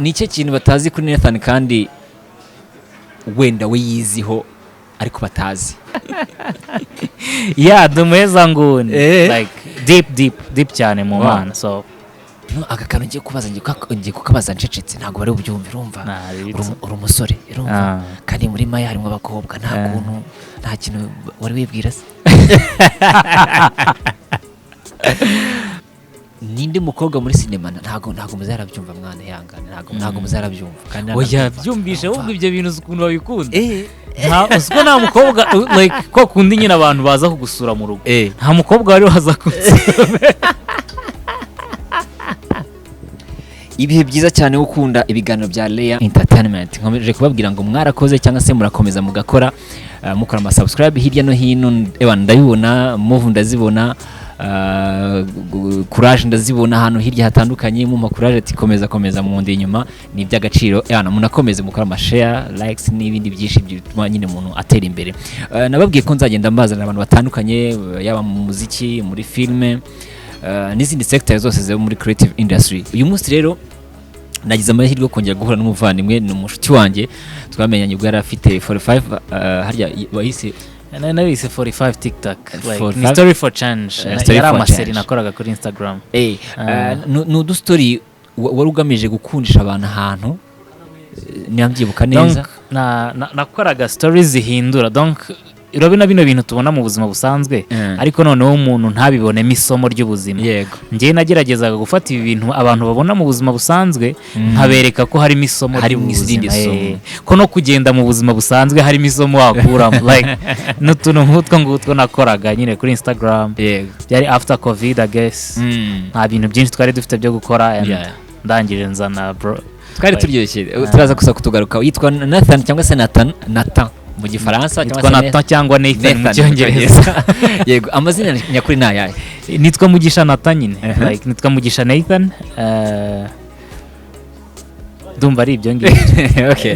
Nicyo kintu batazi kuri Nathan kandi wenda we yiziho ariko batazi. Yeah, dumeza nguni. Like deep cyane mu mana. So no akakano ngiye kubaza ngiye kukabaza ncecetse ntago bari ubyumva urumva. Uri umusore urumva. Kandi muri Maya harimo abakobwa nta kuntu nta kintu wari wibwira se. Ninde mukobwa muri sinema ntago muzarabyumva mwana yangana ntago muzarabyumva kandi oya byumvishe ahubwo ibyo bintu ukuntu babikunda usiko nta mukobwa like ko kundi nyine abantu baza kugusura mu rugo nta mukobwa wari waza kugusura. Ibihe byiza cyane ukunda ibiganiro bya Lea Entertainment nkomeje kubabwira ngo mwarakoze cyangwa se murakomeza mugakora mukora ama subscribe hirya no hino ewa ndabibona move ndazibona courage ndazibona hano hirya hatandukanye mu courage ati komeza mu ndi inyuma ni iby'agaciro yana munakomeze mukora ama share likes n'ibindi byinshi bituma nyine umuntu atera imbere. Nababwiye ko nzagenda mbazana abantu batandukanye yaba mu muziki muri filme n'izindi sectors zose zo muri creative industry. Uyu munsi rero nagize amahirwe yo kongera guhura n'umuvandimwe n'umushuti wanjye twamenyanye ubwo yari afite 45 harya wahise nabise 45 TikTok like ni story for change yari amaseri nakoraga kuri Instagram. No story wari ugamije gukundisha abantu ahantu nyambyibuka neza nakoraga stories zihindura donc urabona bino bintu tubona mu buzima busanzwe ariko noneho umuntu ntabibonemo isomo ry'ubuzima. Ngiye nageragezaga gufata ibi bintu abantu babona mu buzima busanzwe nkabereka ko harimo isomo ry'ubuzima ko no kugenda mu buzima busanzwe harimo isomo wakuramo like n'utuntu nk'utwo nakoraga nyine kuri Instagram byari after covid I guess nta bintu byinshi twari dufite byo gukora ndangije nzana bro twari turyoshye turaza gusa kutugaruka yitwa Nathan cyangwa se Nathan mu gifaransa cyangwa Nathan mu cyongereza. Yego amazina nyakuri nayaye nitwa Mugisha Nathan nyine like nitwa Mugisha Nathan ndumva ari ibyo ngibyo. Okay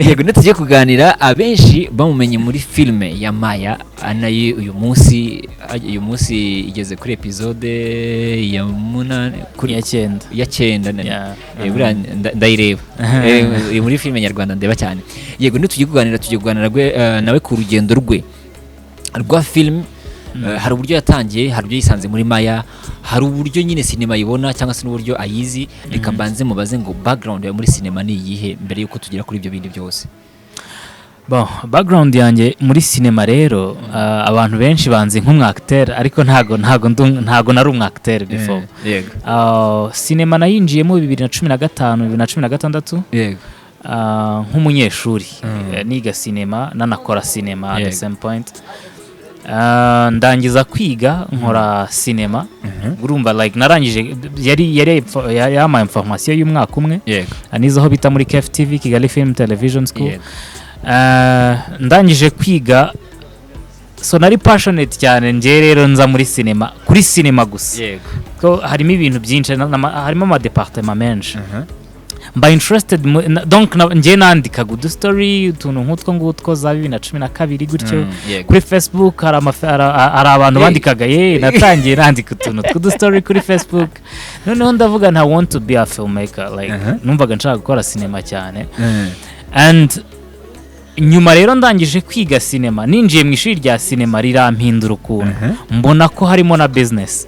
yego nitugiye kuganira abenshi bamumenye muri filme ya Maya anaye uyu munsi igeze kuri episode ya 8 kuri ya 9 bura ndayireba muri filme nyarwanda ndeba cyane. Yego nitugiye kuganira nawe ku rugendo rwa film hari uburyo yatangiye hari uburyo yisanze muri Maya hari uburyo nyine sinema yibona cyangwa se n'uburyo ayizi reka mbanze mubaze ngo background ya muri sinema ni iyihe mbere yuko tugera kuri ibyo bindi byose. Bon background yanjye muri sinema rero abantu benshi banzi nk'umwacteur ariko ntago nari umwacteur before. Sinema nayinjiyemo 2015 2016 nk'umunyeshuri niga sinema nanakora sinema at the same point. Ndangiza kwiga nkora sinema urumva like narangije yari ama information y'umwaka umwe anizaho bita muri KFTV Kigali Film Television School. Ndangije kwiga so nari passionate cyane nje rero nza muri sinema kuri sinema gusa ko harimo ibintu byinshi harimo ama department menshi mba interested donc nje nandika good story utuntu nk'utwo za 2012 gutyo kuri Facebook hari abantu bandikaga natangiye nandika utuntu good story kuri Facebook noneho ndavuga I want to be a filmmaker like numvaga nshaka gukora sinema cyane and nyuma rero ndangije kwiga sinema ninjiye mu ishuri rya sinema rirampindura ukuntu mbona ko harimo na business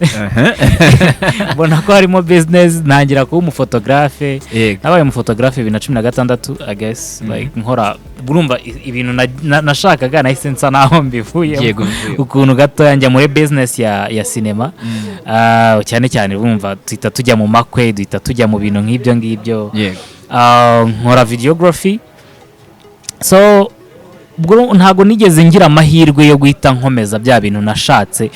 ntangira kuba umufotographe nabaye umufotographe 2016 I guess like nkora burumva ibintu nashakaga nahise nsa naho mbivuye ukuntu gato yanjye muri business ya sinema cyane burumva twita tujya mu makwe twita tujya mu bintu nk'ibyo nkora videography. So ntago nigeze ngira amahirwe yo guhita nkomeza bya bintu nashatse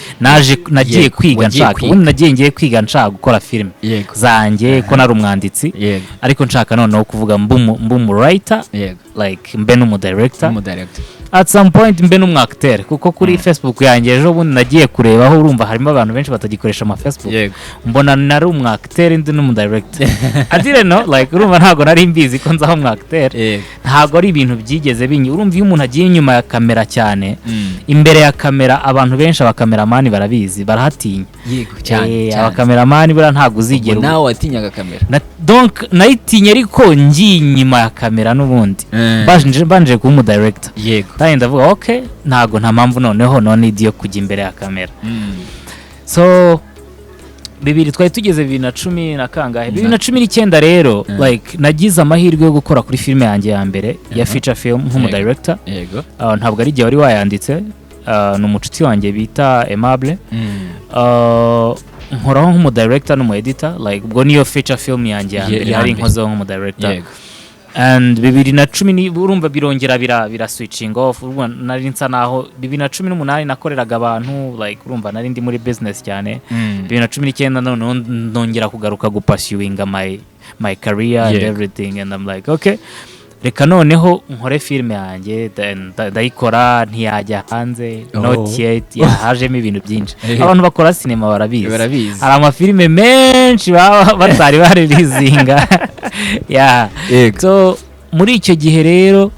nagiye kwiga nshaka ubundi nagiye kwiga nshaka gukora film zanjye ko nari umwanditsi ariko nshaka noneho kuvuga mbumu writer like mbe n'umu director at some point mbe n'umwacteur kuko kuri Facebook yanjye ejo bundi nagiye kurebaho urumva harimo abantu benshi batagikoresha ama Facebook mbona nari umwacteur ndi n'umudirector I didn't know like urumva ntago nari mbizi ko nzaho umwacteur ntago ari ibintu byigeze binyi urumva iyo umuntu agiye inyuma ya kamera cyane imbere ya kamera abantu benshi abakameramani barabizi barahatinya cyane abakameramani bura ntago uzigera nawe watinyaga kamera donc nayitinye ariko ngiye inyuma ya kamera n'ubundi banje kuba umudirector kandi ndavuga okay ntago nta mpamvu noneho none idiyo kujya imbere ya kamera so bibiri twari tugeze 2010 na kangahe 2019 rero like nagize amahirwe yo gukora kuri filime yanjye ya mbere ya feature film nk'umudirector ntabwo ari gihe wari wayanditse n'umucuti wanjye bita Aimable nkoraho nk'umudirector n'umueditor like ubwo niyo feature film yanjye yari nkozeho nk'umudirector and 2010 urumva birongera bira switching off urumva nari nsa naho 2018 nakoreraga abantu like urumva nari ndi muri business cyane 2019 none ndongera kugaruka gupursuinga my career and everything and I'm like okay reka noneho nkore filime yanjye ndayikora ntiyajya hanze not yet yahajemo ibintu byinshi abantu bakora cinema barabizi hari amafilime menshi batari baririzinga so muri icyo gihe rero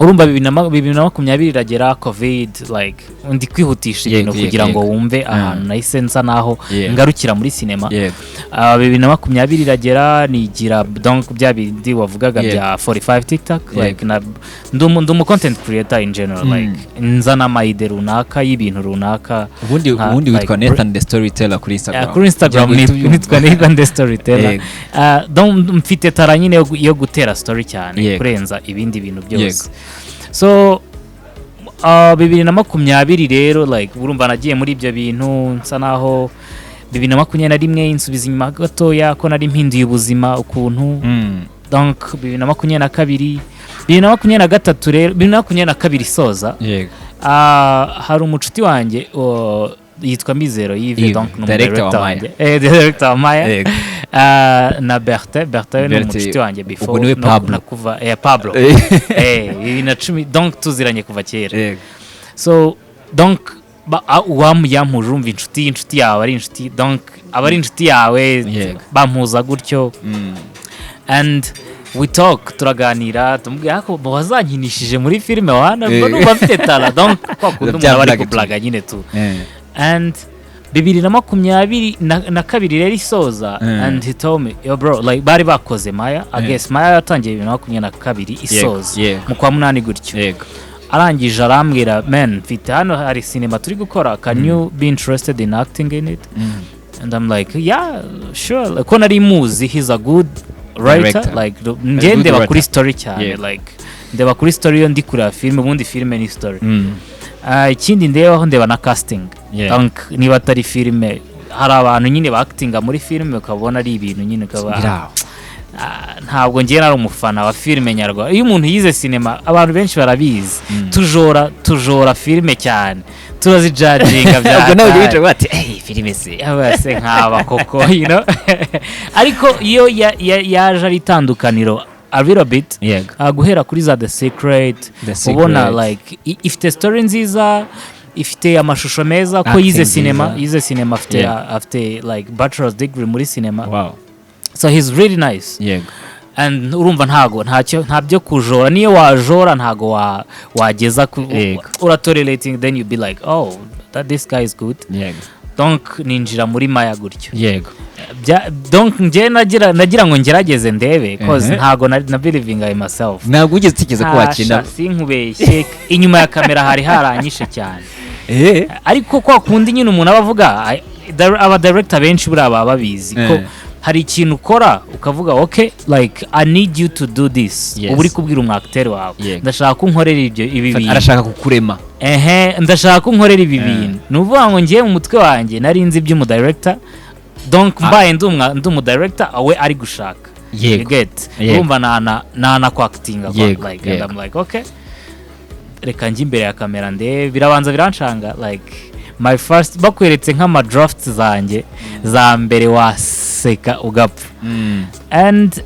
urumva 2020 iragera covid like undi kwihutisha ibintu kugira ngo wumve ahantu nahise nsa naho ngarukira muri cinema 2020 iragera nigira donc bya bindi wavugaga bya 45 TikTok like ndumu content creator in general like nzana maide runaka y'ibintu runaka ubundi witwa Nathan the Storyteller kuri Instagram nitwa Nathan the Storyteller donc mfite taranyine yo gutera story cyane kurenza ibindi bintu byose so 2020 rero like urumva nagiye muri ibyo bintu nsa naho 2021 insubiza inyuma gatoya ko nari mpinduye ubuzima ukuntu donc 2022 2023 rero 2022 soza hari umucuti wanjye yitwa Mizero Yves donc director wa Maya na Bertin n'umucuti wanjye before na kuva Pablo 2010 donc tuziranye kuva kera so donc yampuje urumva inshuti yawe ari inshuti donc abari inshuti yawe bampuza gutyo and we talk turaganira tumubwira ko bazankinishije muri filime wana numva mfite tala donc kwa kundi umuntu bari kublaga nyine tu and 2022 rero isoza and he told me yo bro like bari bakoze Maya I guess Maya yatangiye 2022 isoza mu kwa 8 gutyo arangije arambwira man mfite hano hari cinema turi gukora can you be interested in acting in it and I'm like yeah sure ko nari muzi he's a good writer like ndeba kuri story cyane like ndeba kuri story yo ndi kuri filime ubundi filime ni story ikindi ndeba na casting donc niba atari filime hari abantu nyine baactinga muri filime ukabona ari ibintu nyine ukaba ntabwo ngiye nari umufana wa filime nyarwanda iyo umuntu yize cinema abantu benshi barabizi tujora filime cyane turazijudginga bya ubwo nawe wicaye bati filime se abase nkaba koko you know ariko iyo yaje ari tandukaniro a little bit guhera kuri za The Secret ubona like ifite story nziza ifite amashusho meza ko yize cinema afite like bachelor's degree muri cinema wow so he's really nice and urumva ntabyo kujora niyo wajora ntago wageza uratorelating then you be like oh this guy is good donc ninjira muri Maya gutyo donc nje nagira ngo ngerageze ndebe cause ntago na believing I myself ntabwo ugeze tikeze ko wakina sinkubeshye inyuma ya kamera hari haranyishe cyane ariko kwa kundi nyine umuntu abavuga aba director benshi buri aba babizi ko hari ikintu ukora ukavuga okay like I need you to do this uburi kubwira umwacteur wawe ndashaka ko nkorera ibi bintu arashaka kukurema ndashaka ko nkorera ibi bintu nuvuga ngo ngiye mu mutwe wanjye nari nzi iby'umu director donc mbaye ndumu director awe ari gushaka you get urumva nana ku acting like and I'm like okay reka njye imbere ya kamera birabanza biranshanga like my first bakweretse nk'ama drafts zanjye za mbere waseka ugapfa and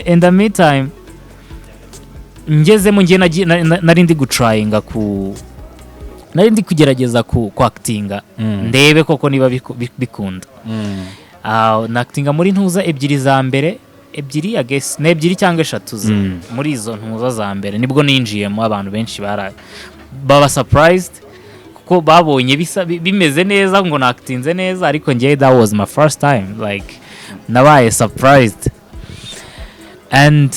in the meantime ngezemo ngiye nari ndi gutrayinga nari ndi kugerageza ku actinga ndebe koko niba bikunda actinga muri ntuza ebyiri za mbere I guess n'ebyiri cyangwa eshatu muri izo ntuza za mbere nibwo ninjiyemo abantu benshi baba surprised kuko babonye bimeze neza ngo nactinze neza ariko ngiye that was my first time like nabaye surprised and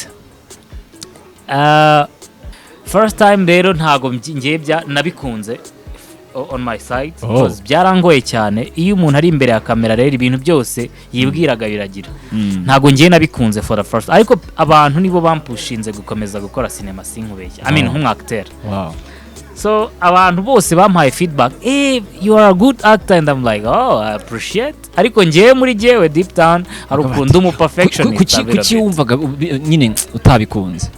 first time rero ntago ngiye nabikunze on my side because byarangoye cyane iyo umuntu ari imbere ya kamera rero ibintu byose yibwiraga biragira ntago ngiye nabikunze for the first ariko abantu nibo bampushinze gukomeza gukora cinema sinkubeshya I mean nk'umwacteur so abantu bose bampaye feedback you are a good actor and I'm like I appreciate ariko ngiye muri jewe deep down hari ukuntu umu perfectionist kuki wumvaga nyine utabikunze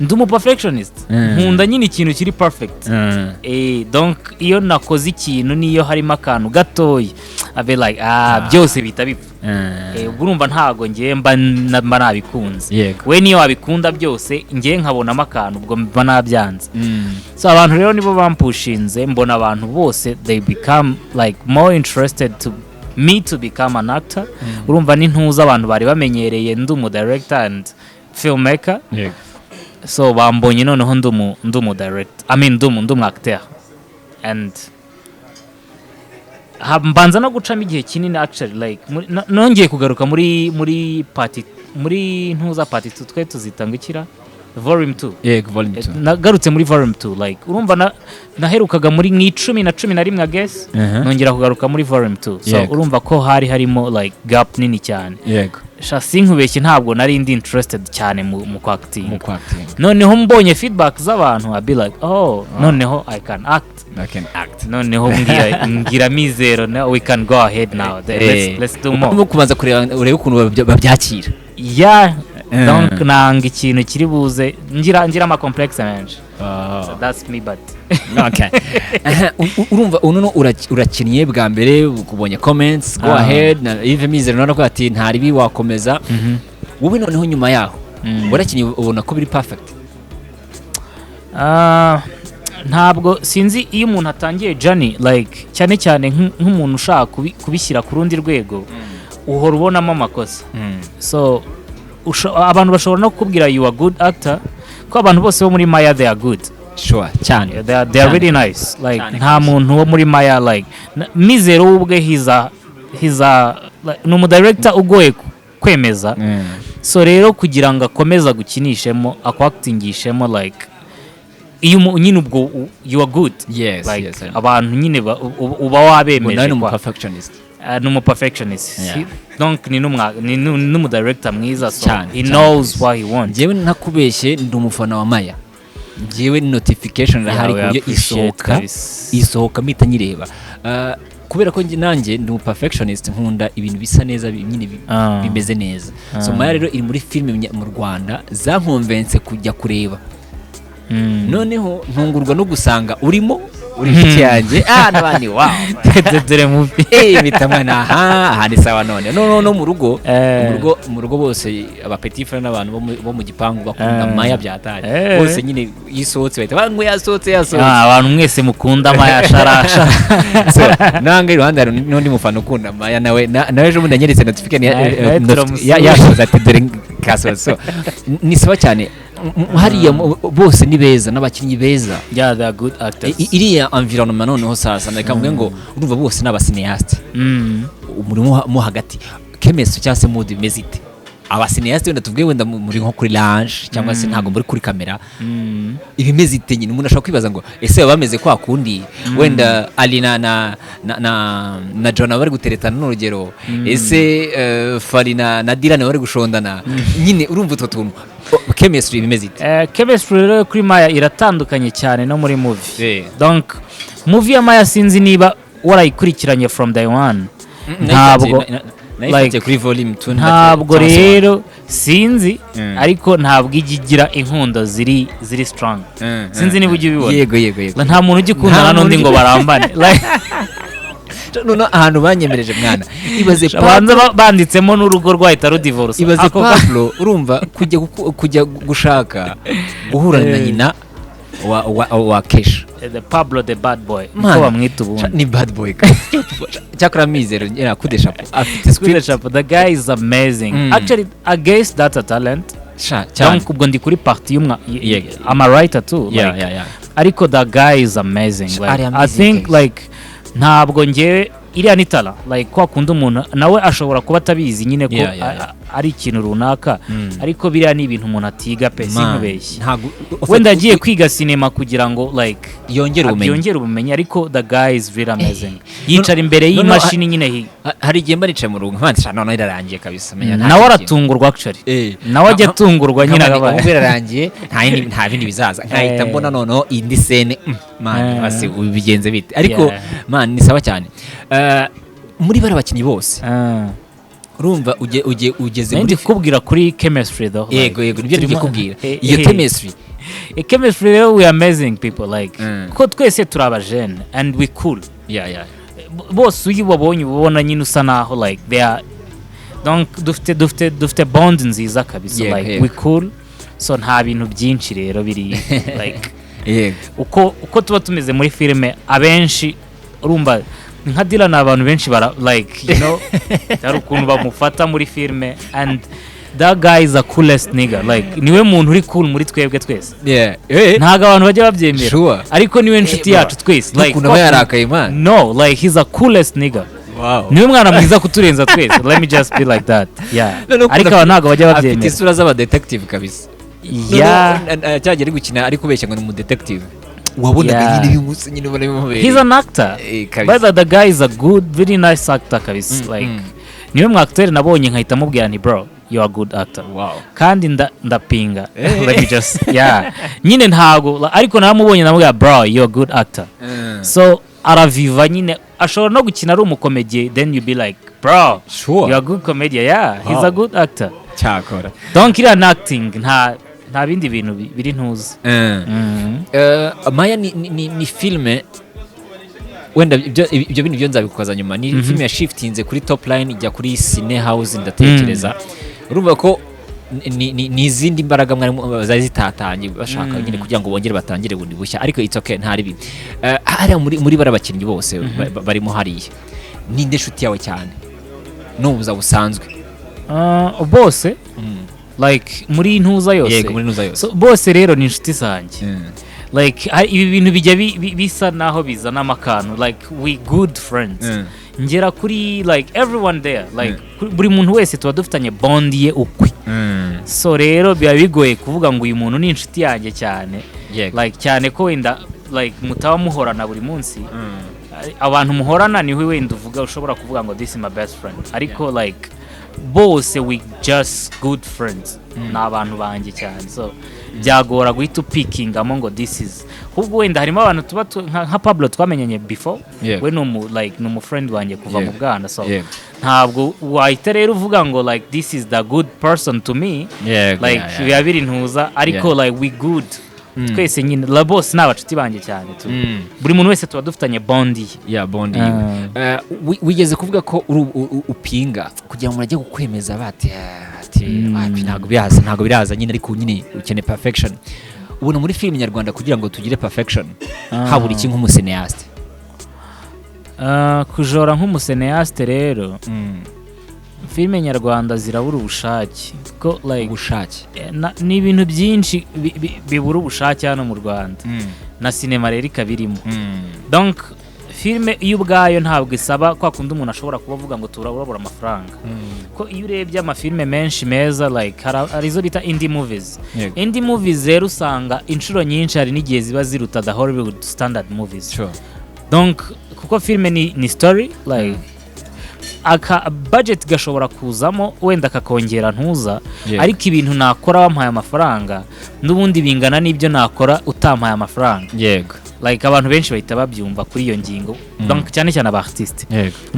ndumu perfectionist nkunda nyine ikintu kiri perfect donc iyo nakoze ikintu niyo harimo akantu gatoya abe like byose bita bipfa urumva ntago ngiye mba nabikunze we niyo wabikunda byose ngiye nkabonamo akantu ubwo mba nabyanze so abantu rero nibo bampushinze mbona abantu bose they become like more interested to me to become an actor urumva n'intuza abantu bari bamenyereye ndumu director and filmmaker so bambonye noneho ndumu direct I mean ndumu actor and mbanza no gucamo igihe kinini actually like nongeye kugaruka muri party muri ntuza party twe tuzitangukira volume 2 volume 2 nagarutse muri volume 2 like urumva naherukaga muri 10 I guess nongera kugaruka muri volume 2 so urumva ko harimo like gap nini cyane sinkubeshye ntabwo nari ndi interested cyane mu acting noneho mbonye feedback z'abantu I'll be like noneho I can act noneho ngira mizero now we can go ahead now let's do more kubanza kureba urebe ukuntu babyakira donc nanga ikintu kiri buze ngira ama complex menshi so that's me but okay urumva uno urakinnye bwa mbere ukubonye comments go ahead na even mizero none ko ati ntari bi wakomeza wowe noneho nyuma yaho warakinnye ubona ko biri perfect ntabwo sinzi iyo umuntu atangiye journey like cyane nk'umuntu ushaka kubishyira ku rundi rwego uhora ubonamo amakosa so abantu bashobora no kukubwira you are good actor ko abantu bose bo muri Maya they are good sure cyane they are really nice like nta muntu wo muri Maya like mizero ubwe hiza no director ugoye kwemeza so rero kugira ngo akomeza gukinishemo actingishemo like iyo nyine ubwo you are good like abantu nyine uba wabemeje kwa perfectionist numu perfectionist donc ni numu director mwiza so he knows what he wants jewe nakubeshye ndi umufana wa Maya jewe notification rahari kuyo isohoka mita nyireba kubera ko nanjye ndi perfectionist nkunda ibintu bisa neza nyine bimeze neza so Maya rero iri muri film mu Rwanda zankonvense kujya kureba noneho ntungurwa no gusanga urimo uri cyanjye nabandi wow dore movie bitamwana aha ni sawa none no mu rugo bose aba petit frère n'abantu bo mu gipangu bakunda Maya byataje bose nyine yisohotse bahita bangu yasohotse abantu mwese mukunda Maya sharasha so nange iruhande hari n'undi mufana ukunda Maya nawe ejo bundi nyeretse notification yasoza ati dore kaso so ni sawa cyane hariya bose ni beza n'abakinnyi beza they are good actors iriya environment noneho sasa ndakamwe ngo urumva bose n'abasineaste umurimo mo hagati chemistry cyangwa se mood imezite abasineaste wenda tuvuge wenda muri nko kuri lounge cyangwa se ntago muri kuri kamera ibimezite nyine umuntu ashaka kwibaza ngo ese bameze kwa kundi wenda Alina na John bari guteretana n'urugero ese Fally na Dylan bari gushondana nyine urumva utotuntu chemistry bimezite chemistry rero kuri Maya iratandukanye cyane no muri movie donc movie ya Maya sinzi niba warayikurikiranye from day one ntabwo like kuri volume 2 ntabwo rero sinzi ariko ntabwo igigira inkundo ziri strong sinzi niba ujye ubibona yego nta muntu ugikundana n'undi ngo barambane like none ahantu banyemereje mwana ibaze abanza banditsemo n'urugo rwahita rudivorce ibaze Pablo urumva kujya gushaka guhura na nyina wa Kesha the Pablo the bad boy uko bamwita ubundi ni bad boy cyakora mizero nyira kudeshapo afite script the guy is amazing actually I guess that's a talent donc ubwo ndi kuri party y'umwa I'm a writer too yeah ariko the guy is amazing like, I think like ntabwo ngewe iriya ni tala like kwa kundi umuntu nawe ashobora kuba atabizi nyine ko ari ikintu runaka ariko biriya ni ibintu umuntu atiga pe sinkubeshye wenda agiye kwiga sinema kugira ngo like yongere ubumenyi ariko the guy is very amazing yicara imbere y'imashini nyine hari igihe mba nicaye mu rugo nkandisha none irarangiye kabisa nawe aratungurwa actually nawe ajya atungurwa nyine akabaye irarangiye nta bindi bizaza nkahita mbona noneho indi scene man basi ubigenze bite ariko man ni sawa cyane muri bara bakinyi bose urumva ugeze muri kubwira kuri chemistry though yego nibyo ngiye kubwira iyo chemistry we are amazing people like ko twese turaba jeune and we cool bose uyibabonye ubona nyine usa naho like they are donc dufite bond nziza kabisa like we cool so nta bintu byinshi rero biri like uko tuba tumeze muri filime abenshi urumva nka Dila na abantu benshi bara like you know ari ukuntu bamufata muri filime and that guy is a coolest nigga like niwe muntu uri cool muri twebwe twese ntago abantu bajya babyemera ariko niwe nshuti yacu twese like ukuntu yarakaye man no like he's a coolest nigga niwe mwana mwiza kuturenza twese let me just be like that ariko abantu ntago bajya babyemera afite isura z'aba detective kabisa cyagera gukina ari kubeshya ngo ni mu detective wabonaga nyine bimusi nyine ubona bimubere he's an actor but the guy is a good very nice actor kabisa like niwe mwacteur nabonye nkahita mubwira ni bro you are a good actor kandi ndapinga let me just nyine ntago ariko naramubonye namubwira bro you are a good actor so araviva nyine ashobora no gukina ari umukomedie then you be like bro you are a good comedian he's a good actor cyakora donc iri an acting nta bindi bintu biri ntuzi Maya ni filme wenda ibyo bintu byo nzabikukaza nyuma ni filme ya shiftinze kuri top line ijya kuri cine house ndatekereza urumva ko ni izindi mbaraga mwari zari zitatanye bashaka nyine kugira ngo bongere batangire bundi bushya ariko it's okay ntari bi hari muri barabakinnyi bose barimo hariye ninde nshuti yawe cyane n'ubuza busanzwe bose like muri ntuza yose so bose rero ni inshuti zanjye like ibi bintu bijya bisa naho bizana amakano like we good friends ngera kuri like everyone there like buri muntu wese tuba dufitanye bond ye ukwe so rero biba bigoye kuvuga ngo uyu muntu ni inshuti yanjye cyane like cyane ko wenda like mutaba muhorana buri munsi abantu muhorana niwe wenda uvuga ushobora kuvuga ngo this is my best friend ariko like bose we just good friends n'abantu banjye cyane so byagora guhita upikingamo ngo this is ahubwo wenda harimo abantu tuba nka Pablo twamenyanye before we ni umu friend wanjye kuva mu bwana so ntabwo wahita rero uvuga ngo like this is the good person to me like biba biri ntuza ariko like we good twese nyine la boss n'abacuti banjye cyane tu buri muntu wese tuba dufitanye bondi wigeze kuvuga ko upinga kugira ngo murajye gukwemeza bati ntabwo biraza nyine ariko nyine ukeneye perfection ubona muri film nyarwanda kugira ngo tugire perfection habura iki nk'umuseneaste kujora nk'umuseneaste rero filime nyarwanda zirabura ubushake ko like ubushake ni ibintu byinshi bibura ubushake hano mu Rwanda na sinema rero ikabirimo donc filime iyo ubwayo ntabwo isaba kwa kundi umuntu ashobora kuba avuga ngo turabura amafaranga ko iyo urebye amafilime menshi meza like arizo bita indie movies rero usanga inshuro nyinshi hari n'igihe ziba ziruta the Hollywood standard movies donc kuko filime ni story like aka budget gashobora kuzamo wenda kakongera ntuza ariko ibintu nakora wampaye amafaranga n'ubundi bingana n'ibyo nakora utampaye amafaranga like abantu benshi bahita babyumva kuri iyo ngingo donc cyane cyane aba artiste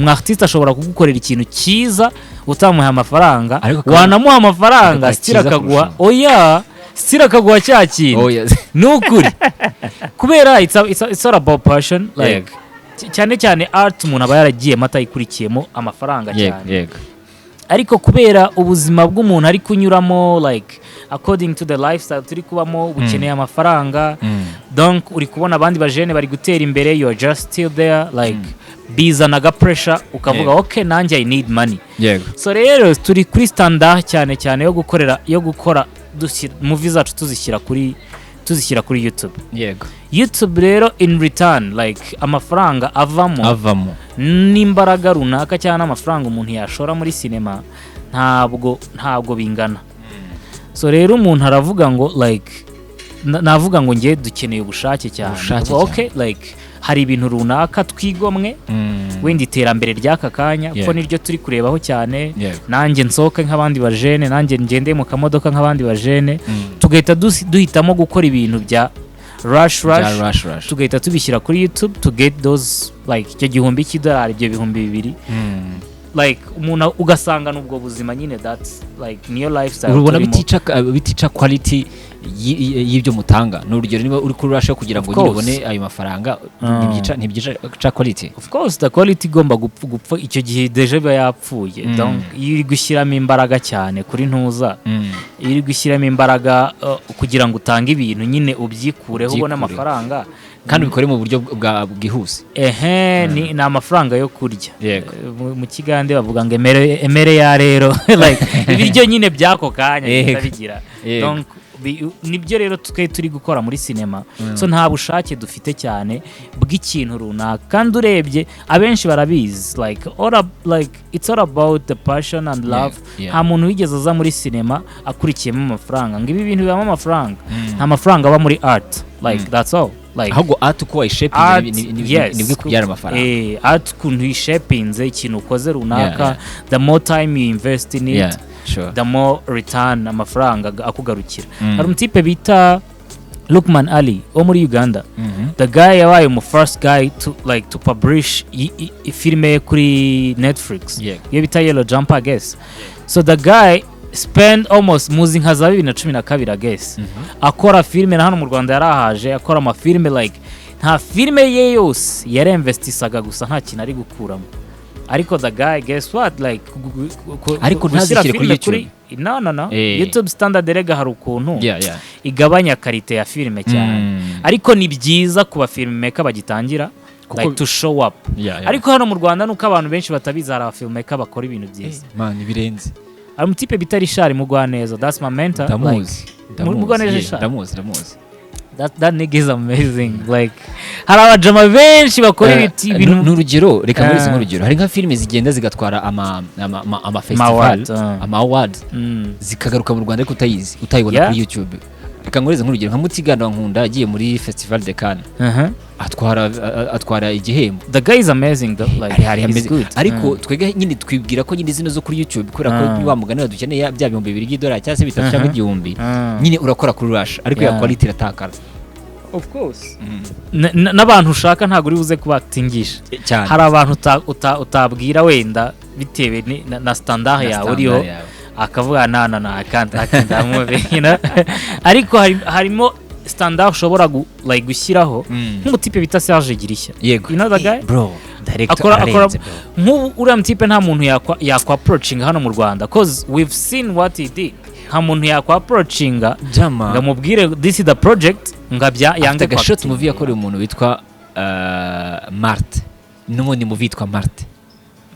artiste ashobora kugukorera ikintu cyiza utamuhaye amafaranga wanamuha amafaranga stirakaguha stirakaguha cya kintu nukuri kubera it's all about passion like cyane cyane art umuntu aba yaragiye atayikurikiyemo amafaranga cyane yego ariko kubera ubuzima bw'umuntu ari kunyuramo like according to the lifestyle turi kubamo ukeneye amafaranga donc uri kubona abandi bajene bari gutera imbere you are just still there like bizanaga pressure ukavuga okay nanjye I need money yego so rero turi kuri standard cyane yo gukora movie zacu tuzishyira kuri YouTube yego YouTube rero in return like amafaranga avamo n'imbaraga runaka cyane amafaranga umuntu yashora muri cinema ntabwo bingana so rero umuntu aravuga ngo like navuga ngo ngiye dukeneye ubushake cyane okay like hari ibintu runaka twigomwe wenda iterambere ry'aka kanya ko niryo turi kurebaho cyane nanjye nsohoke nk'abandi bajene nanjye ngende mu kamodoka nk'abandi bajene tugahita duhitamo gukora ibintu bya rush tugahita tubishyira kuri YouTube to get those like icyo gihumbi cy'idolari ibyo bihumbi 2 like umuntu ugasanga n'ubwo buzima nyine that's like niyo lifestyle urubona bitica quality y'ibyo mutanga n'urugero niba uri kurusha kugira ngo nyibone ayo mafaranga ntibyica quality of course the quality igomba gupfa icyo gihe deje biba yapfuye donc iri gushyiramo imbaraga cyane kuri ntuza iri gushyiramo imbaraga kugira ngo utange ibintu nyine ubyikureho ubone amafaranga kandi ubikore mu buryo bwihuse ni amafaranga yo kurya mu kigande bavuga ngo emere ya rero like ibiryo nyine byako kanya bigira donc nibyo rero turi gukora muri cinema so nta bushake dufite cyane bw'ikintu runaka kandi urebye abenshi barabizi like it's all about the passion and love nta muntu wigeze aza muri cinema akurikiyemo amafaranga ngo ibi bintu bibamo amafaranga nta mafaranga aba muri art like that's all like ahubwo art uko wayishapinze nibwo kubyara amafaranga art ukuntu yishapinze ikintu ukoze runaka the more time you invest in it the more return amafaranga akugarukira hari umutipe bita Lukman Ali wo muri Uganda the guy yabaye mu first guy to publish filime kuri Netflix iyo bita Yellow Jumper I guess so the guy spend almost muzi nka za 2012 I guess akora filime na hano mu Rwanda yarahaje akora ama filime like nta filime ye yose yareinvestisaga gusa nta kintu ari gukuramo ariko the guy guess what like ariko ntazishyire kuri YouTube no YouTube standard rega hari ukuntu igabanya karite ya filime cyane ariko ni byiza kuba filmmaker bagitangira like to show up ariko hano mu Rwanda nuko abantu benshi batabizi hari filmmaker bakora ibintu byiza man birenze ari umutipe bitari Shari Mugwaneza that's my mentor ndamuzi that nigga is amazing like hari abajama benshi bakora ibintu n'urugero reka muri nk'urugero hari nka filime zigenda zigatwara ama festival ama awards zikagaruka mu Rwanda ariko utayibona kuri YouTube reka ngoreze nk'urugero nka Mutiganda Nkunda agiye muri Festival de Cannes atwara igihembo the guy is amazing though like he's good ariko twege nyine twibwira ko nyine zino zo kuri YouTube kubera ko wa mugani dukeneye bya $2,000 cyangwa se bitatu cyangwa igihumbi nyine urakora kuri rush ariko ya quality iratakara of course n'abantu ushaka ntago uri buze kubatingisha hari abantu utabwira wenda bitewe na standard yawe uriho akavuga na I can't move you know ariko harimo standard ushobora like gushyiraho nk'umutipe bita Serge Girishya you know the guy bro akora nk'ubu uriya mutipe nta muntu yakwa approaching hano mu Rwanda cause we've seen what he did nta muntu yakwa approachinga ngamubwire this is the project ngabya yange kwa shot movie yakorewe umuntu witwa Marte n'umundi movie witwa Marte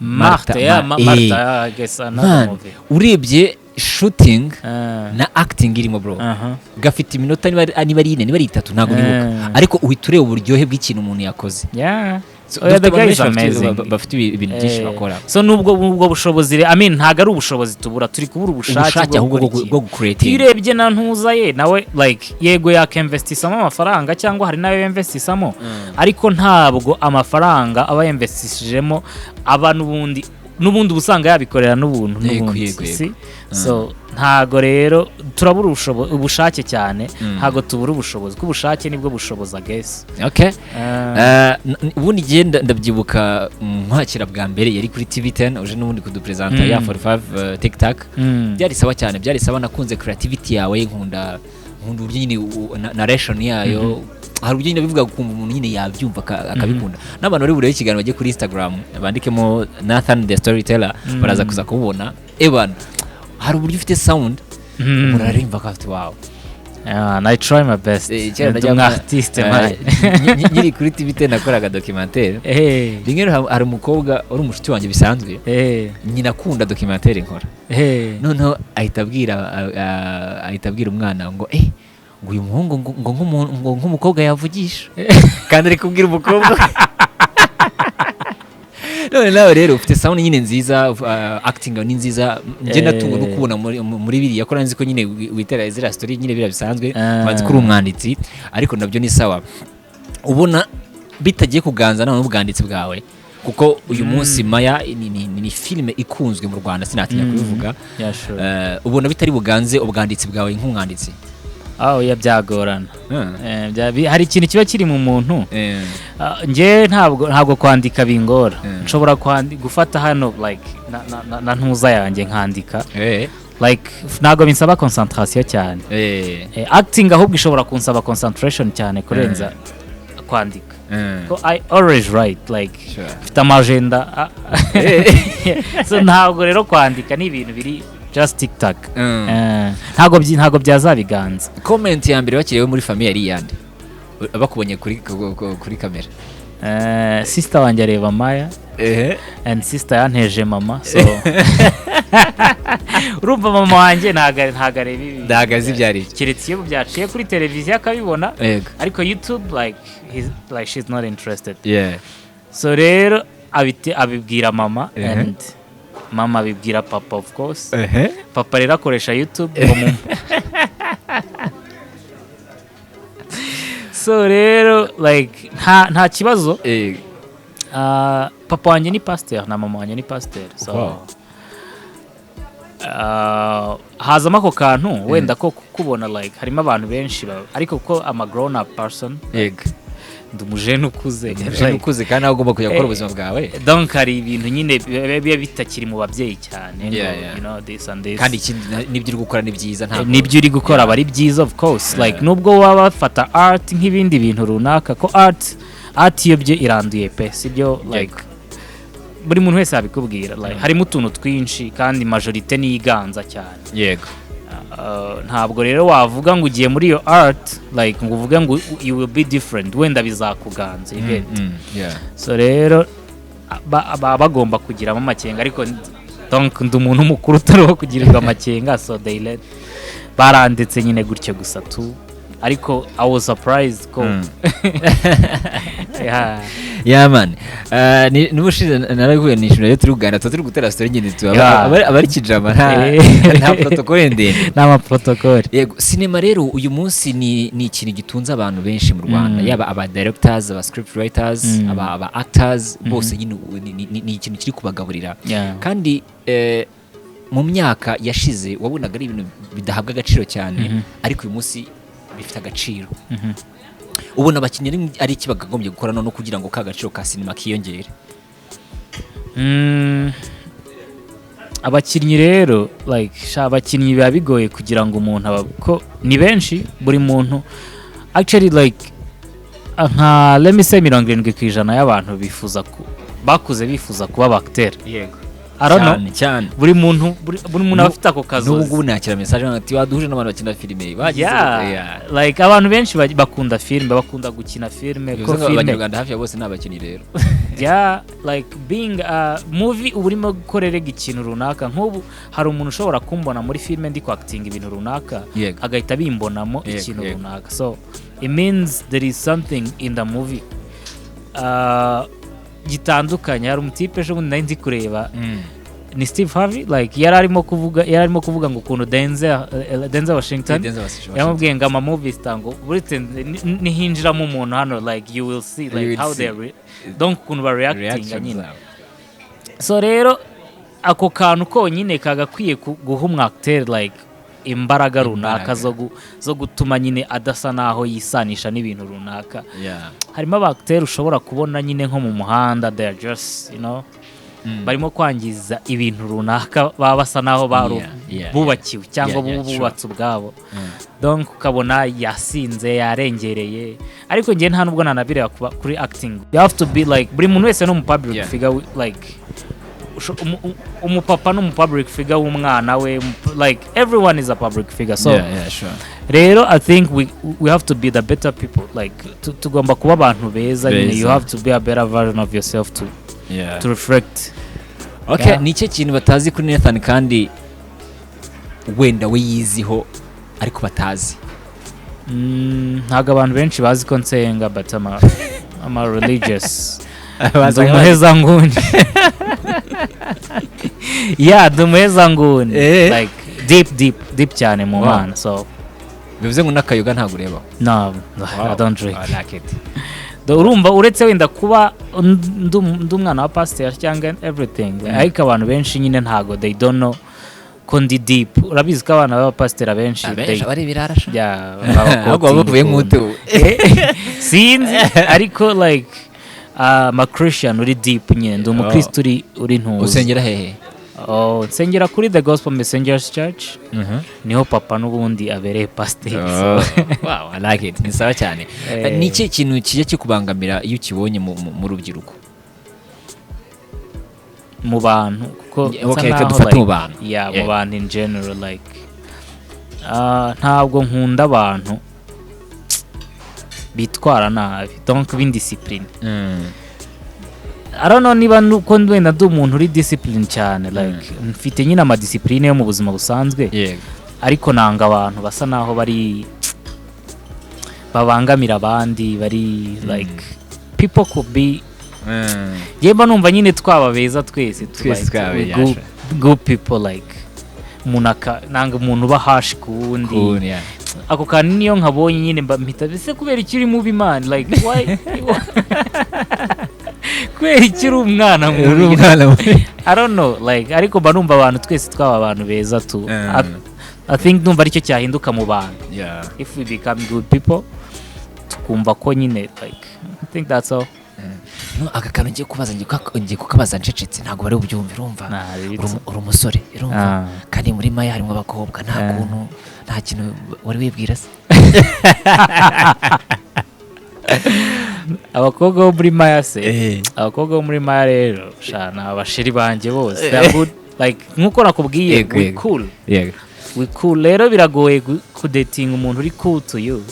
I guess another movie urebye shooting na acting irimo bro gafite iminota niba ari 4 niba ari 3 ntago nibuka ariko uhitureye uburyohe bw'ikintu umuntu yakoze the guy is amazing bafite ibintu byinshi bakora so nubwo bushobozi I mean ntago ari ubushobozi tubura turi kubura ubushake bwo creating irebye na ntuza ye nawe like yego yakinvestisamo amafaranga cyangwa hari nayo investisamo ariko ntabwo amafaranga aba investishijemo abantu n'ubundi busanga yabikorera n'ubuntu so ntago rero turabura ubushake cyane ntago tubura ubushobozi kubushake nibwo bushobozi I guess ubundi genda ndabyibuka nkwakira bwa mbere yari kuri TV10 uje n'ubundi kudupresenta ya 45 TikTok byari sawa cyane byari sawa nakunze creativity yawe nkunda nkunda uburyo nyine narration yayo hari uburyo nyine bivuga kumva umuntu nyine yabyumva akabikunda n'abantu bari burebe ikiganiro bajye kuri Instagram bandikemo Nathan the Storyteller baraza kuza kubona ebana hari uburyo ufite sound umuntu ararimba akafite wow. I try my best. Ndi artiste man. Nyiri kuri TV nakoraga documentaire. Rimwe hari umukobwa uri umushuti wanjye bisanzwe. Nyina akunda documentaire nkora. Noneho ahita abwira umwana ngo ngo uyu muhungu ngo nk'umukobwa yavugisha. Kandi ari kubwira umukobwa. None nawe rero ufite sound nyine nziza, acting ni nziza, nje natungwa no kubona muri biri yakora nzi ko nyine witera izira story nyine bira bisanzwe manzi kuri umwanditsi ariko nabyo ni sawa. Ubona bitagiye kuganza none ubwanditsi bwawe kuko uyu munsi Maya ni filme ikunzwe mu Rwanda sinatinya kubivuga. Ubona bitari buganze ubwanditsi bwawe nk'umwanditsi. Yabyagorana. Hari ikintu kiba kiri mu muntu. Nje ntabwo kwandika bingora. Nshobora gufata hano like na ntuza yanjye nkandika. Like ntabwo binsaba concentration cyane. Acting ahubwo ishobora kunsaba concentration cyane kurenza kwandika. So I always write like mfite amagenda. So ntabwo rero kwandika ni ibintu biri just TikTok. Ntago byazabiganza. Comment ya mbere bakiriwe muri famille yari yande bakubonye kuri kamera. Sister wanjye areba Maya and sister yanteje mama so urumva mama wanjye ntagareba ibi ndagazi byari kiretse iyo byaciye kuri televiziyo akabibona ariko YouTube like she's not interested. So rero abibwira mama and mama bibwira papa of course. Papa rero akoresha YouTube ngo so rero like nta kibazo. Papa wanjye ni pastor na mama wanjye ni pastor so hazamo ako kantu wenda ko kubona like harimo abantu benshi ariko ko ama grown up person ndumujene ukuze kandi nawe ugomba kujya gukora ubuzima bwawe. Donc hari ibintu nyine biba bitakiri mu babyeyi cyane you know this and this. Kandi ikindi nibyo uri gukora ni byiza nibyo uri gukora bari byiza of course like nubwo waba bafata art nk'ibindi bintu runaka ko art yo byo iranduye pe sibyo like buri muntu wese abikubwira like harimo utuntu twinshi kandi majorite niganza cyane. Ntabwo rero wavuga ngo ugiye muri iyo art like ngo uvuge ngo you will be different wenda bizakuganza so rero bagomba kugiramo amakenga ariko donc ndi umuntu mukuru utariho kugirirwa amakenga so they let baranditse nyine gutyo gusa tu ariko I was surprised ko man n'ubushize naraguye nishimye turi kuganira turi gutera story nyine tu abari kijama nta protocol ndende n'ama protocol. Yego cinema rero uyu munsi ni ikintu gitunze abantu benshi mu Rwanda yaba aba directors aba script writers aba actors bose nyine ni ikintu kiri kubagaburira kandi mu myaka yashize wabonaga ari ibintu bidahabwa agaciro cyane ariko uyu munsi bifite agaciro. Ubona abakinnyi ari iki bagagombye gukora no kugira ngo ka gaciro ka cinema kiyongere. Abakinnyi rero like abakinnyi biba bigoye kugira ngo umuntu ko ni benshi buri muntu actually like let me say 70% y'abantu bakuze bifuza kuba acteur. Cyane buri muntu afite ako kazo. N'ubwo nakira message ati waduhuje n'abantu bakina filime like abantu benshi bakunda filime bakunda gukina filime ko filime Abanyarwanda hafi ya bose n'abakinnyi rero. Like being a movie urimo gukorera ikintu runaka nk'ubu hari umuntu ushobora kumbona muri filime ndi acting ibintu runaka agahita bimbonamo ikintu runaka so it means there is something in the movie gitandukanye. Hari umutipe ejo bundi ndi kureba ni Steve Harvey like yararimo kuvuga ngo ukuntu Denzel Washington yamubwiye ngo ama movies tango burite nihinjiramo umuntu hano like you will see like how they donc ukuntu ba reacting nyine. So rero ako kantu konyine kagakwiye guha umwacteur like imbaraga runaka zo gutuma nyine adasa naho yisanisha n'ibintu runaka. Harimo abacteur ushobora kubona nyine nko mu muhanda they are just you know barimo kwangiza ibintu runaka baba basa naho bubakiwe cyangwa bubatse ubwabo donc ukabona yasinze yarengereye ariko ngiye nta nubwo nanabireba kuri acting you have to be like buri muntu wese no mu public figure like umupapa n'umupublic figure w'umwana we like everyone is a public figure so sure. Rero I think we have to be the better people like tugomba kuba abantu beza you have to be a better version of yourself to reflect. Okay, nicyo kintu batazi kuri Nathan kandi wenda we yiziho ariko batazi. Ntago abantu benshi bazi ko nsenga but I'm a religious. Ndumuheza nguni. Yeah, ndumuheza nguni. Like deep cyane mu bana so bivuze ngo nakayoga ntago ureba. No, I don't drink. I like it. Urumva uretse wenda kuba ndumwana wa pastor cyangwa everything ariko abantu benshi nyine ntago they don't know ko ndi deep urabizi ko abana baba pastor benshi bari birarasha ahubwo bavuye nk'utu sinzi ariko like ma Christian uri deep nyine ndi umukristo uri ntuzi. Usengera hehe? Nsengera kuri The Gospel Messengers Church niho papa n'ubundi abereye pastor. Wow, I like it. Ni sawa cyane. Niki kintu kijya kikubangamira iyo ukibonye mu rubyiruko? Mu bantu kuko dufata mu bantu. Yeah, mu bantu in general like ntabwo nkunda abantu bitwara nabi donc b'indiscipline. I don't know niba nuko wenda ndi umuntu uri discipline cyane like mfite nyine ama discipline yo mu buzima busanzwe ariko nanga abantu basa naho bari babangamira abandi bari like people could be yemba numva nyine twaba beza twese good people like nanga umuntu uba hash kundi ako kandi niyo nkabonye nyine mpita bise kubera iki uri mubi man like why kwera ikiri umwana muri I don't know like ariko mba numva abantu twese twaba abantu beza tu I think numva aricyo cyahinduka mu bantu if we become good people tukumva ko nyine like I think that's all. No akakano ngiye kukabaza ncecetse ntago bari ubyumve urumva uri umusore urumva kandi muri Maya harimo abakobwa nta kuntu nta kintu wari wibwira se abakobwa bo muri Maya se abakobwa bo muri Maya rero shana abashiri banje bose good like nkuko nakubwiye we cool rero biragoye kudating umuntu uri cool to you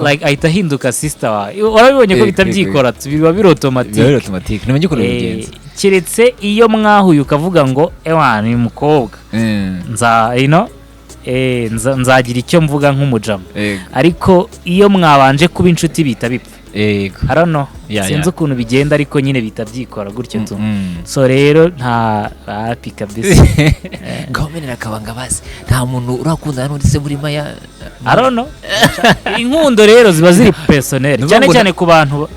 like ahita hinduka sister wawe urabibonye ko bitabyikora biba biri automatic namenye ko rugenzi kiretse iyo mwahuye ukavuga ngo ni umukobwa nzagira icyo mvuga nk'umujama ariko iyo mwabanje kuba inshuti bita bipfa I don't know sinzi ukuntu bigenda ariko nyine bita byikora gutyo tu so rero nta happy kabisa gahamenera kabanga basi nta muntu urakundana n'undi se muri Maya I don't know inkundo rero ziba ziri personnel cyane ku bantu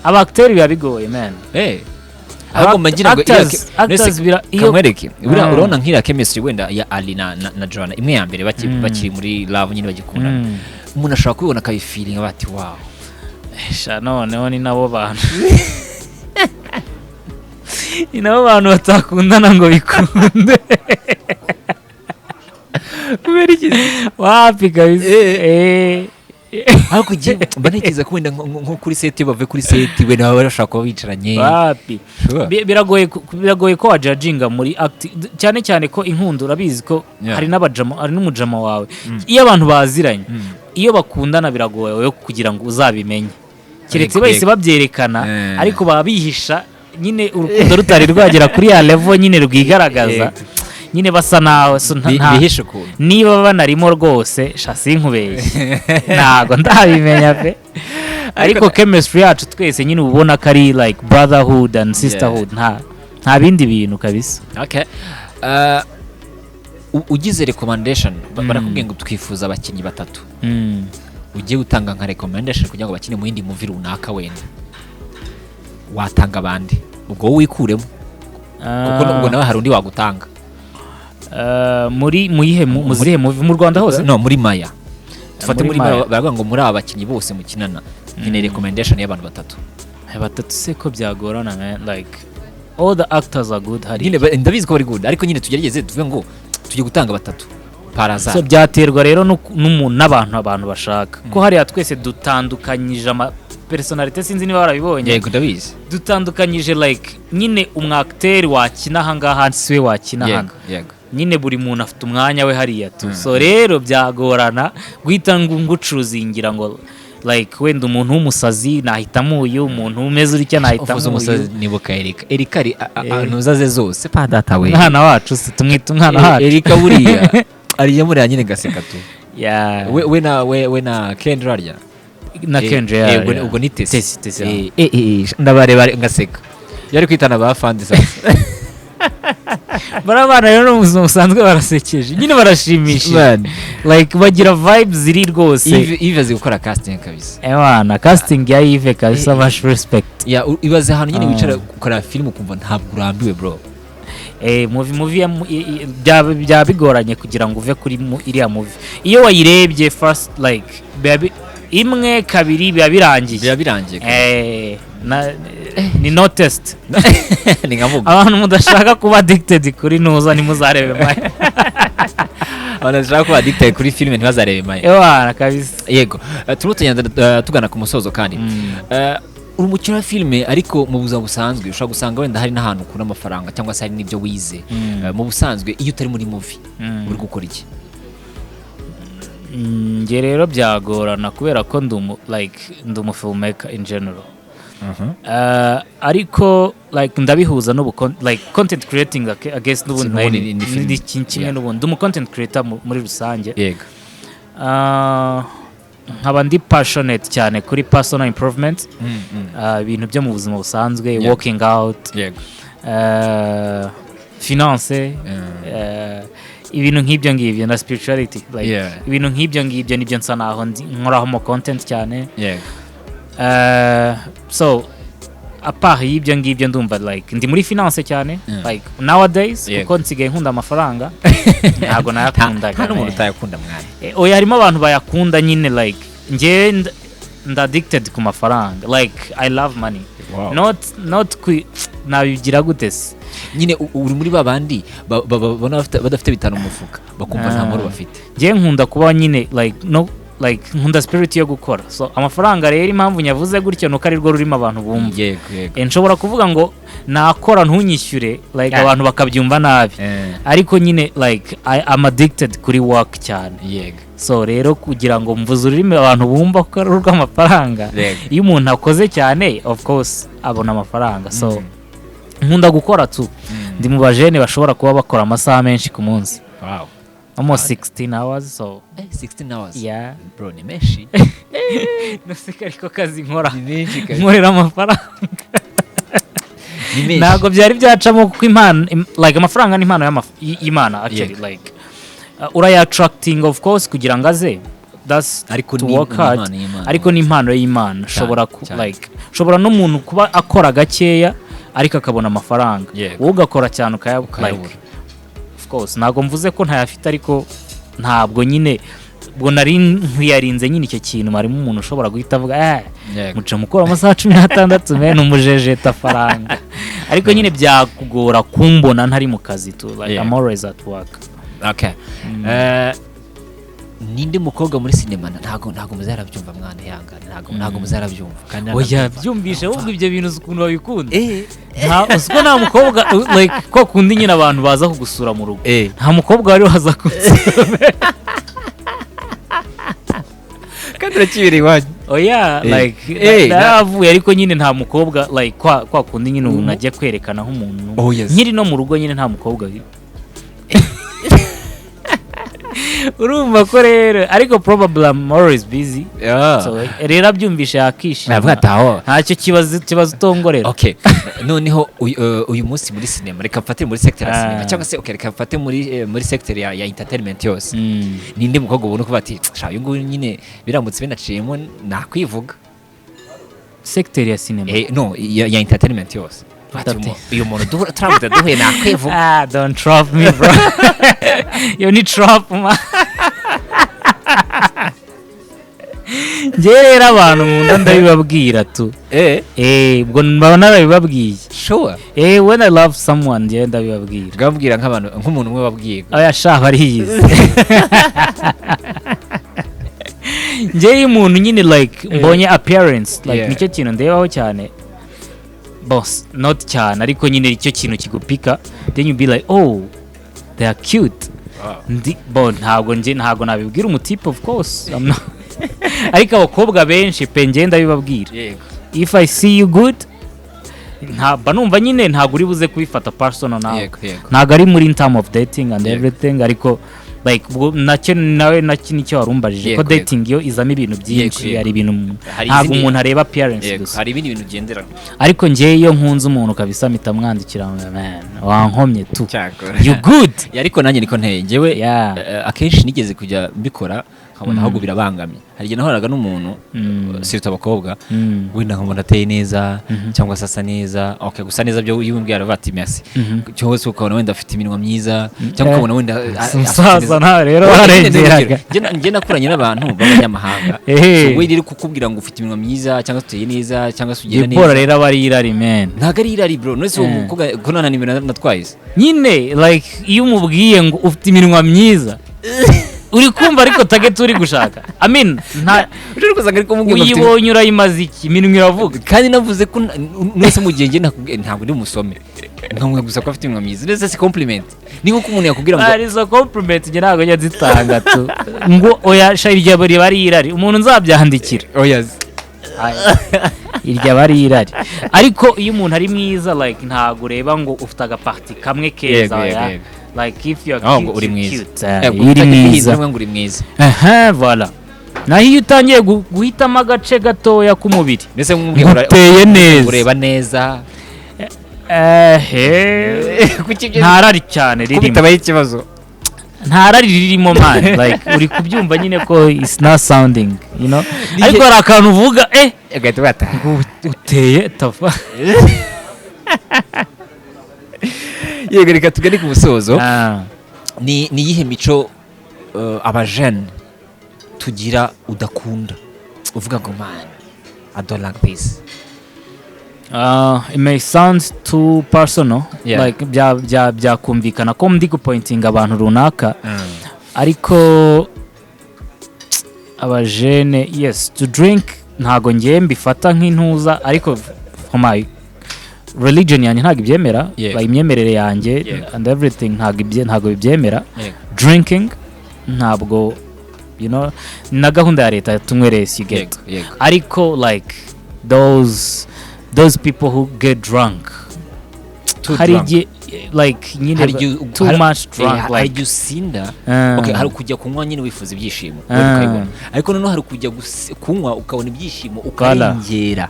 abacteurs biba bigoye man ahubwo mbagira ngo iyo kamwereke urabona nk'ira chemistry wenda ya Ali na Joanna imwe ya mbere bakiri muri love nyine bagikundana umuntu ashaka kubibona kayi feeling bati wow noneho ni nabo bantu ni nabo bantu batakundana ngo bikunde kubera iki wapi kabisa ariko je mbanekiza ko wenda nko kuri set bave kuri set we nabo barashaka kuba bicaranye wapi biragoye ko wajudginga muri act cyane ko inkundo urabizi ko hari n'umujama wawe iyo abantu baziranye iyo bakundana biragoye kugira ngo uzabimenye kiretse bahise babyerekana ariko babihisha nyine urukundo rutari rwagera kuri ya level nyine rwigaragaza nyine basa nawe bihishe ukuntu niba banarimo rwose shasi nkubeye ntago ndabimenya pe ariko chemistry yacu twese nyine ubona ko ari like brotherhood and sisterhood nta bindi bintu kabisa. Okay, ugize recommendation barakubwiye ngo twifuza abakinnyi batatu ugiye gutanga nka recommendation kugira ngo bakine mu yindi movie runaka wenda watanga abandi ubwo wikuremo kuko ubwo nawe hari undi wagutanga muri muyihe movie mu Rwanda hose no muri Maya dufate muri Maya baravuga ngo muri aba bakinnyi bose mukinana nyine recommendation y'abantu batatu se ko byagorana man like all the actors are good hari nyine ndabizi ko bari good ariko nyine tugerageze tuvuge ngo tujye gutanga batatu paraza so byaterwa rero n'umuntu n'abantu bashaka ko hariya twese dutandukanyije ama personality sinzi niba barabibonye yego ndabizi dutandukanyije like nyine umwacteur wakina hangaha siwe wakina hanga yego nyine buri muntu afite umwanya we hariya tu so rero byagorana guhita ngucuruzingira ngo like wenda umuntu w'umusazi nahitamo uyu umuntu umeze uricyo nahitamo uyu umusazi nibuka Erika ari nuzaze zose pa data we mwana wacu tumwita umwana wacu Erika buriya ariya muri nyine gaseka tu yeah we na Kendra arya na Kendra yego ubwo ni tesi ndabareba ngaseka yari kwitana ba fandi sasa barabana rero mu buzima busanzwe barasekeje nyine barashimisha like bagira vibes ziri rwose Yves azi gukora casting kabisa ewana casting ya Yves kabisa much respect ya ibaze hano nyine wicara gukora film ukumva ntabwo urambiwe bro movie bya bigoranye kugira ngo uve kuri iriya movie iyo wayirebye first like imwe kabiri birangiye ni no test ni nkavuga abantu mudashaka kuba addicted kuri nuza nimuzarebe Maya abantu bashaka kuba addicted kuri film ntibazarebe Maya ewana kabisa yego tugana ku musozo kandi uri umukino wa filime ariko mu buzima busanzwe ushobora gusanga wenda hari n'ahantu ukura amafaranga cyangwa se hari n'ibyo wize mu busanzwe iyo utari muri movie uri gukora iki nge rero byagorana kubera ko ndi umu filmmaker in general ariko like ndabihuza like content creating against n'ubundi kimwe n'ubundi umu content creator muri rusange yego nkaba ndi passionate cyane kuri personal improvement ibintu byo mu buzima busanzwe walking out finance ibintu nk'ibyo ngibyo na spirituality like ibintu nk'ibyo ngibyo nibyo nsa naho nkoraho mo content cyane so apart y'ibyo ngibyo ndumva like ndi muri finance cyane like nowadays kuko nsigaye nkunda amafaranga ntago nayakundaga nta muntu utayakunda mwana oya harimo abantu bayakunda nyine like nge addicted ku mafaranga like I love money not nabigira gute se nyine uri muri babandi badafite bitanu mu mufuka bakumva nta nkuru bafite nge nkunda kuba nyine like nkunda spirit yo gukora so amafaranga rero impamvu nyavuze gutyo nuko ari rwo rurimo abantu bumva nshobora kuvuga ngo nakora ntunyishyure like abantu bakabyumva nabi ariko nyine like I'm addicted kuri work cyane so rero kugira ngo mvuze ururimi abantu bumva ko ari urw'amafaranga iyo umuntu akoze cyane of course abona amafaranga so nkunda gukora tu ndi mu bajene bashobora kuba bakora amasaha menshi ku munsi almost 16 hours so 16 hours yeah bro ni menshi naseka ariko kazi nkorera amafaranga ntago byari byacamo kuko impano like amafaranga ni impano y'Imana actually like uraya attracting of course kugira ngo aze that's to work hard ariko ni impano y'Imana shobora n'umuntu kuba akora gakeya ariko akabona amafaranga wowe ugakora cyane like of course ntago mvuze ko ntayafite ariko ntabwo nyine ubwo nari ntiyarinze nyine icyo kintu marimo umuntu ushobora guhita avuga muca mukora amasaha 16 mene umujejeta faranga ariko nyine byakugora kumbona ntari mu kazi tu like I'm always at work okay ninde mukobwa muri sinema ntago muzarabyumva mwana yangana ntago muzarabyumva kandi oya byumvishe ahubwo ibyo bintu ukuntu babikunda uko nta mukobwa like ko kundi nyine abantu baza kugusura mu rugo nta mukobwa wari waza kugusura kandi urakibiri wanyu oya like naravuye ariko nyine nta mukobwa like kwa kundi nyine umuntu ajya kwerekana nk'umuntu nkiri no mu rugo nyine nta mukobwa urumva ko rero ariko probably I'm always busy so rero abyumvisha yakishima navuga taho ntacyo kibazo utongorera okay noneho uyu munsi muri cinema reka mfate muri sector ya cinema cyangwa se okay reka mfate muri sector ya entertainment yose ninde mukobwa ubona ko bati sha uyu nguyu nyine biramutse binaciyemo nakwivuga sector ya cinema no ya entertainment yose uyu muntu turavuga duhuye nakwivuga don't trap me bro you need trap man njye rero abantu nkunda ndabibabwira tu ubwo mbaba narabibabwiye sure when I love someone njye ndabibabwira ngabwira nk'umuntu umwe wabwiye oya shaho ariyizi njye iyo umuntu nyine like mbonye appearance like nicyo kintu ndebaho cyane boss not cyane ariko nyine icyo kintu kigupika then you be like oh they are cute ntabwo nabibwira umutipe of course ariko abakobwa benshi pe njye ndabibabwira if I see you good ntabwo numva nyine ntabwo uri buze kubifata personal nawe ntabwo ari muri in term of dating and everything ariko like nacyo nawe nicyo warumbajije ko dating yo izamo ibintu byinshi hari ibintu ntabwo umuntu areba appearance gusa hari ibindi bintu ugendera ariko njye iyo nkunze umuntu kabisa mpita mwandikira man wankomye tu you good ariko nanjye niko nteye njyewe akenshi nigeze kujya mbikora nkabona ahubwo birabangamye hari igihe nahoraga n'umuntu sirita abakobwa wenda nkabona ateye neza cyangwa se asa neza okay gusa neza byo yumbwira bati merci cyangwa se ukabona wenda afite iminwa myiza cyangwa ukabona wenda umusaza nta rero warengeraga njye nakuranye n'abantu b'abanyamahanga we rero kukubwira ngo ufite iminwa myiza cyangwa uteye neza cyangwa se ugenda neza ipora rero aba ari irari man ntago ari irari bro none se umukobwa ko nta nimero natwaye nyine like iyo umubwiye ngo ufite iminwa myiza uri kumva ariko target uri gushaka nta uri kuzanga ariko mubwiye uyibonye urayimaze iki iminwa iravuga kandi navuze ko nese mu gihe nge ntabwo ndi umusome nkamwe gusa ko afite iminwa myiza nese si compliment ni nko umuntu yakubwira ngo ari zo compliment nge ntabwo njya zitanga tu ngo oya sha irya bari irari umuntu nzabyandikira oya irya bari irari ariko iyo umuntu ari mwiza like ntabwo ureba ngo ufite agaparti kamwe keza like if you are cute, uri mwiza uri mwiza uri mwiza voilà naho iyo utangiye guhitamo agace gatoya k'umubiri mbese uteye neza ureba neza ntarari cyane ririmo kubitabaye ikibazo ntarari ririmo man like uri kubyumva nyine ko it's not sounding you know ariko hari akantu uvuga agahita bata uteye tafa yego reka tugane ku musozo ni yihe mico abajene tugira udakunda uvuga ngo man I don't like this it may sound too personal like byakumvikana ko ndi gupointinga abantu runaka ariko abajene yes to drink ntago ngiye mbifata nk'intuza ariko for my religion yanjye ntabwo ibyemera imyemerere yanjye and everything ntabwo bibyemera drinking ntabwo you know na gahunda ya leta tunywereye you get ariko like those people who get drunk hari like nyine too much drunk like you sinda okay hari kujya kunywa nyine wifuza ibyishimo ariko noneho hari kujya kunywa ukabona ibyishimo ukarengera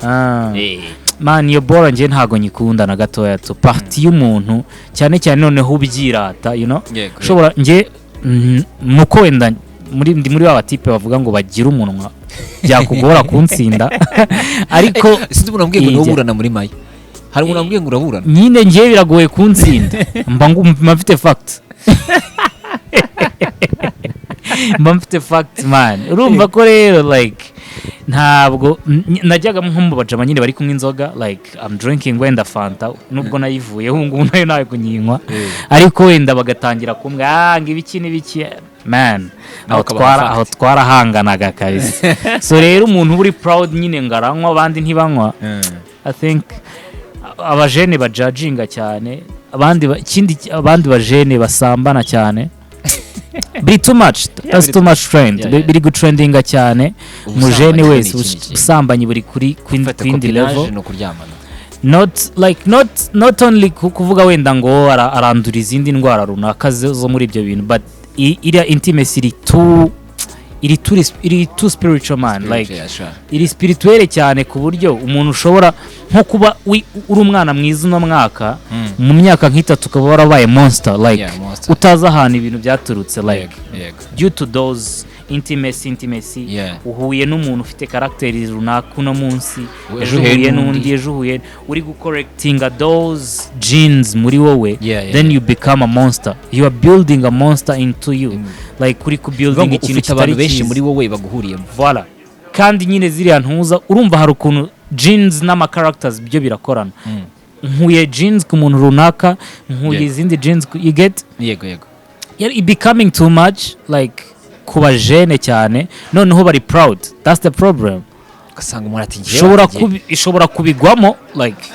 man iyo bora nje ntago nyikunda na gatoya to party y'umuntu cyane cyane noneho ubyirata you know ushobora nje muko wenda muri wa batipe bavuga ngo bagira umunwa byakugora kuntsinda ariko sinzi umuntu ambwiye ngo uburana muri Maya hari umuntu ambwiye ngo uraburana nyine ngiye biragoye kuntsinda mba mfite fact mba mfite fact man urumva ko rero like ntabwo najyaga nko mu bajama nyine bari kumwe inzoga like I'm drinking wenda fanta nubwo nayivuye ngubu nayo nayo kunyinywa ariko wenda bagatangira kumwe ngo ibiki man aho twarahanganaga kabisa so rero umuntu uri proud nyine ngaranywa abandi ntibanywa I think abajene bajudginga cyane abandi bajene basambana cyane biri too much that's too much trend biri gutrendinga cyane mujene wese usambanye buri kuri queen level not only kuvuga wenda ngo arandura izindi ndwara runaka zo muri ibyo bintu but iriya intimacy iri too spiritual man like iri spirituelle cyane ku buryo umuntu ushobora nko kuba uri umwana mwiza uno mwaka mu myaka nk'itatu ukaba warabaye monster like utazi ahantu ibintu byaturutse like due to those intimacy uhuye n'umuntu ufite character runaka uno munsi ejo uhuye n'undi ejo uhuye uri gucorrectinga those genes muri wowe then you become a monster you are building a monster into you like uri ku building ikintu kitari benshi muri wowe baguhuriyemo voilà kandi nyine ziriya ntuza urumva hari ukuntu genes n'ama characters byo birakorana nkuye genes ku muntu runaka nkuye izindi genes you get yego it becoming too much like kuba jene cyane noneho bari proud that's the problem ugasanga umuntu ati ngiye ishobora kubigwamo like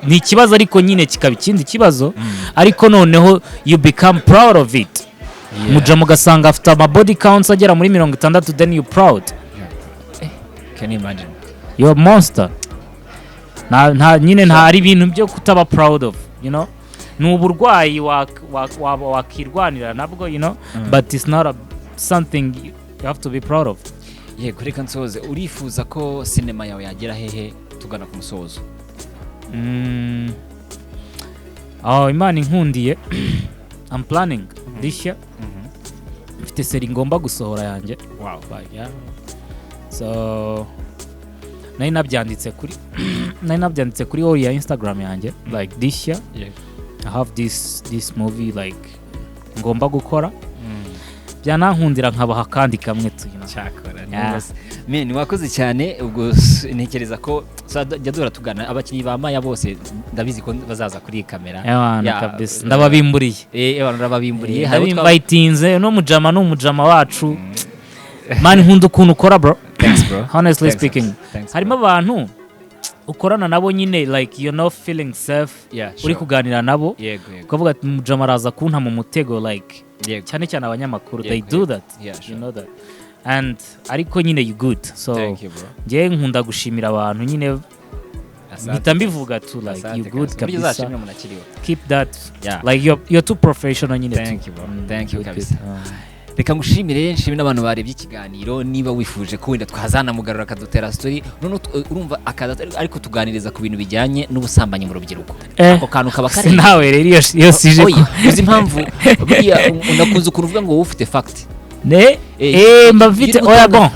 ni ikibazo ariko nyine kikaba ikindi kibazo ariko noneho you become proud of it muja mugasanga afite ama body counts agera muri 60 then you proud can you imagine you're a monster nyine ntari ibintu byo kutaba proud of you know ni uburwayi wakirwanira nabwo you know but it's not something you have to be proud of. Yego reka nsoze urifuza ko sinema yawe yagera hehe tugana ku musozo? Imana inkundiye I'm planning this year mfite seri ngomba gusohora yanjye. Wow. Yeah. So nari nabyanditse kuri all ya Instagram yanjye like this year I have this movie like ngomba gukora byanankundira nkabaha kandi kamwe tuyina cyakora ni wakoze cyane ubwo ntekereza ko jya dora tugana abakinyi ba Maya bose ndabizi ko bazaza kuri kamera kabisa ndababimburiye abantu ndababimburiye invitinze no mujama n'umujama wacu man nkunda ukuntu ukora bro. Thanks bro honestly speaking harimo abantu ukorana nabo nyine like you know feeling safe uri kuganira nabo ukavuga ati mujama araza kunta mu mutego like cyane cyane abanyamakuru they do that you know that and ariko nyine you good so ngiye nkunda gushimira abantu nyine mpita mbivuga tu like you good kabisa keep that like you're too professional nyine. Thank you kabisa. Reka ngushimire nshimire n'abantu barebye ikiganiro niba wifuje ko wenda twazana mugarura akadutera story none urumva akaza ariko tuganiriza ku bintu bijyanye n'ubusambanyi mu rubyiruko ako kantu kaba kare nawe rero iyo sije uzi impamvu buriya unakunze kuvuga ngo wowe ufite fact mbafite oya bon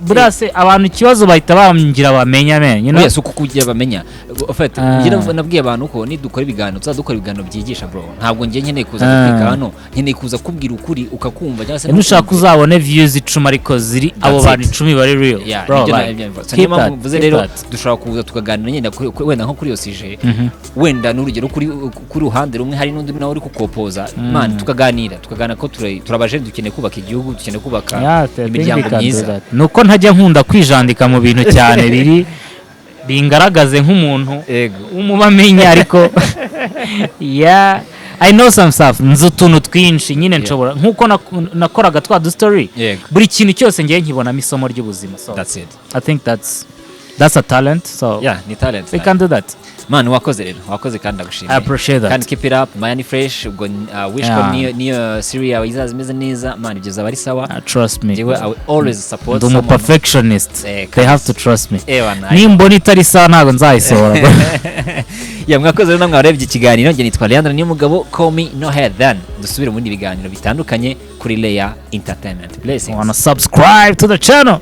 burase abantu ikibazo bahita bangira bamenya you know yes uko kugira bamenya en fait ngira nabwiye abantu ko nidukora ibiganiro tuzadukora ibiganiro byigisha bro ntabwo ngiye nkeneye kuza guteka hano nkeneye kuza kubwira ukuri ukakumva cyangwa se nushaka uzabone views 10 ariko ziri abo bantu 10 bari real bro cyangwa mvuze rero dushobora kuza tukaganira nyenda wenda nko kuri yosije wenda n'urugero kuri ruhande rumwe hari n'undi nawe uri kukopoza man tukaganira ko turabaje dukeneye kubaka igihugu dukeneye kubaka imiryango myiza nuko ntajya nkunda kwijandika mu bintu cyane bingaragaze nk'umuntu umubamenya ariko I know some stuff nzutuntu twinshi nyine nshobora nkuko nakoraga twa story buri kintu cyose ngiye nkibonamo isomo ry'ubuzima so that's it. I think that's a talent so ni talent we can do that man wakoze rero wakoze kandi ndagushimira I appreciate that kandi keep it up Maya ni fresh ubwo wish ko niyo series yawe izazimeze neza man ibyo zaba ari sawa trust me I will always support someone I'm a perfectionist they have to trust me nimbona itari sawa ntago nzayisohora mwakoze rero namwe abarebye ikiganiro nge nitwa Leandra niyo mugabo call me no head then dusubire mu bindi biganiro bitandukanye kuri Lea Entertainment blessings wanna subscribe to the channel